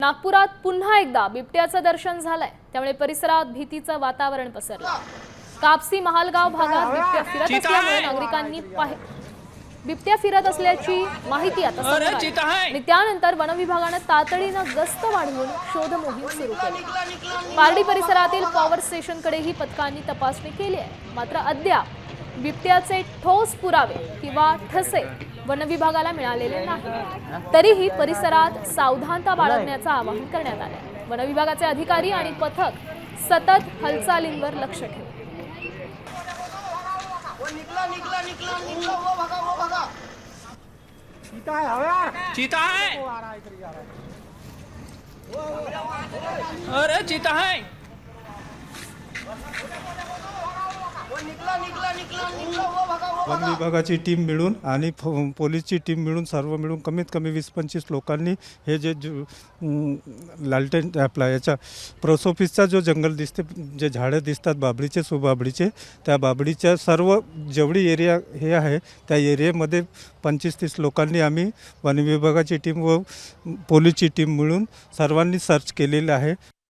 नागपुरात पुन्हा एकदा बिबट्याचं दर्शन झालंय, त्यामुळे परिसरात भीतीचं वातावरण पसरलं। कापसी महालगाव भागात बिबट्या फिरत असल्यामुळे नागरिकांनी बिबट्या फिरत असल्याची माहिती आता समोर आली आणि त्यानंतर वन विभागाने तातडीने गस्त वाढवून शोध मोहीम सुरू केली। पारडी परिसरातील पॉवर स्टेशनकडेही पथकांनी तपासणी केली आहे, मात्र अद्याप बिबट्याचे ठोस पुरावे किंवा ठसे वन विभागाला मिळालेले नाही। तरीही परिसरात सावधानता बाळगण्याचं आवाहन करण्यात आले। वन विभागाचे अधिकारी आणि पथक सतत हालचालींवर लक्ष ठेवतात। चीता है। अरे चीता है। वन विभागाची टीम मिळून आणि पोलीसची टीम मिळून सर्व मिळून कमीत कमी 20-25 लोकांनी हे जे लालटेन आपला याचा प्रोसोफिसचा जो जंगल दिसते, जे झाडं दिसतात बाबळीचे सुबाबळीचे, त्या बाबळीच्या सर्व जेवढी एरिया हे आहे त्या एरियामध्ये 25-30 लोकांनी आम्ही वन विभागाची टीम व पोलीसची टीम मिळून सर्वांनी सर्च केलेलं आहे।